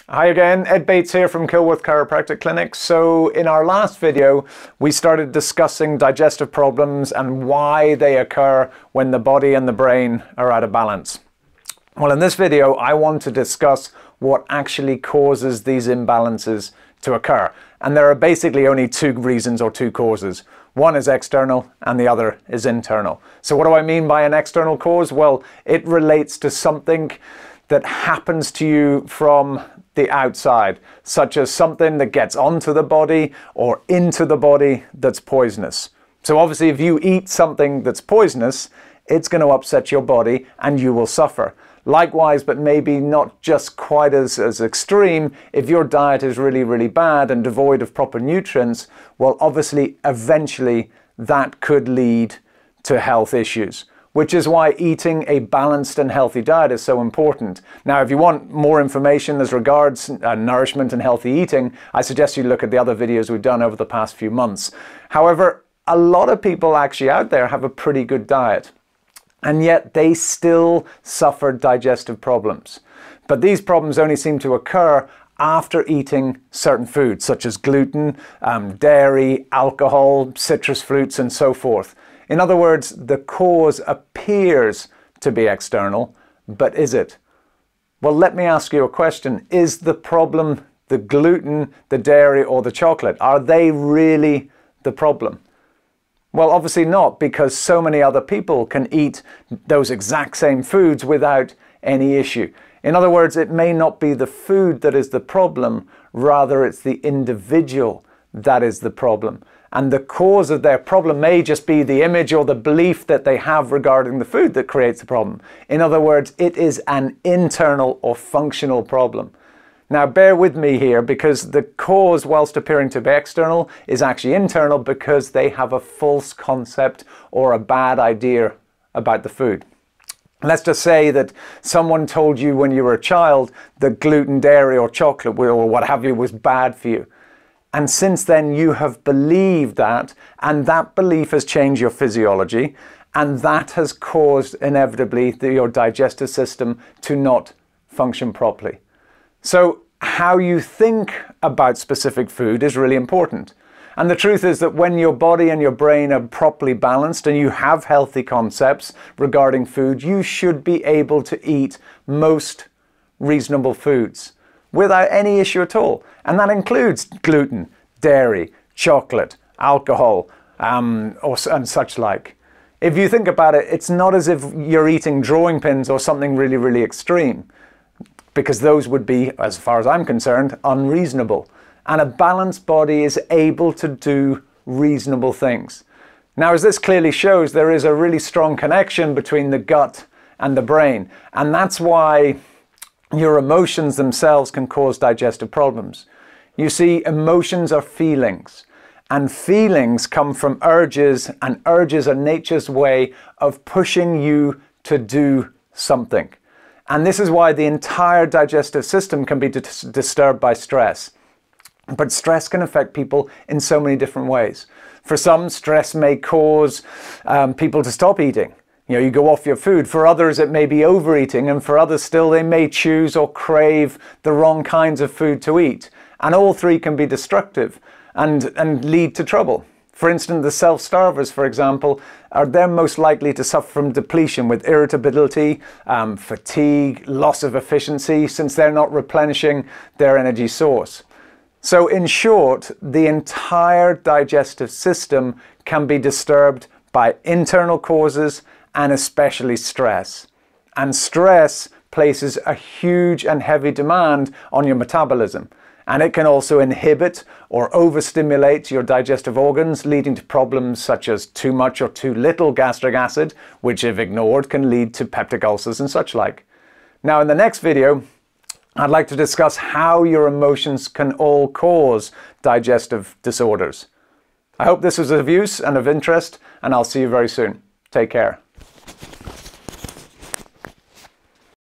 Hi again, Ed Bates here from Kilworth Chiropractic Clinic. So in our last video, we started discussing digestive problems and why they occur when the body and the brain are out of balance. Well, in this video, I want to discuss what actually causes these imbalances to occur. And there are basically only two reasons or two causes. One is external and the other is internal. So what do I mean by an external cause? Well, it relates to something that happens to you from the outside, such as something that gets onto the body or into the body that's poisonous. So obviously if you eat something that's poisonous, it's going to upset your body and you will suffer. Likewise, but maybe not just quite as extreme, if your diet is really bad and devoid of proper nutrients, well obviously eventually that could lead to health issues. Which is why eating a balanced and healthy diet is so important. Now, if you want more information as regards nourishment and healthy eating, I suggest you look at the other videos we've done over the past few months. However, a lot of people actually out there have a pretty good diet, and yet they still suffer digestive problems. But these problems only seem to occur after eating certain foods, such as gluten, dairy, alcohol, citrus fruits, and so forth. In other words, the cause appears to be external, but is it? Well, let me ask you a question. Is the problem the gluten, the dairy, or the chocolate? Are they really the problem? Well, obviously not, because so many other people can eat those exact same foods without any issue. In other words, it may not be the food that is the problem, rather it's the individual that is the problem. And the cause of their problem may just be the image or the belief that they have regarding the food that creates the problem. In other words, it is an internal or functional problem. Now, bear with me here, because the cause, whilst appearing to be external, is actually internal because they have a false concept or a bad idea about the food. Let's just say that someone told you when you were a child that gluten, dairy, or chocolate or what have you was bad for you. And since then you have believed that, and that belief has changed your physiology, and that has caused inevitably your digestive system to not function properly. So how you think about specific food is really important. And the truth is that when your body and your brain are properly balanced and you have healthy concepts regarding food, you should be able to eat most reasonable foods without any issue at all. And that includes gluten, dairy, chocolate, alcohol, and such like. If you think about it, it's not as if you're eating drawing pins or something really extreme, because those would be, as far as I'm concerned, unreasonable. And a balanced body is able to do reasonable things. Now, as this clearly shows, there is a really strong connection between the gut and the brain. And that's why your emotions themselves can cause digestive problems. You see, emotions are feelings, and feelings come from urges, and urges are nature's way of pushing you to do something. And this is why the entire digestive system can be disturbed by stress. But stress can affect people in so many different ways. For some, stress may cause people to stop eating. You go off your food. For others, it may be overeating, and for others still, they may choose or crave the wrong kinds of food to eat. And all three can be destructive and lead to trouble. For instance, the self-starvers, for example, they're most likely to suffer from depletion with irritability, fatigue, loss of efficiency, since they're not replenishing their energy source. So in short, the entire digestive system can be disturbed by internal causes and especially stress. And stress places a huge and heavy demand on your metabolism. And it can also inhibit or overstimulate your digestive organs, leading to problems such as too much or too little gastric acid, which if ignored can lead to peptic ulcers and such like. Now in the next video, I'd like to discuss how your emotions can all cause digestive disorders. I hope this was of use and of interest, and I'll see you very soon. Take care.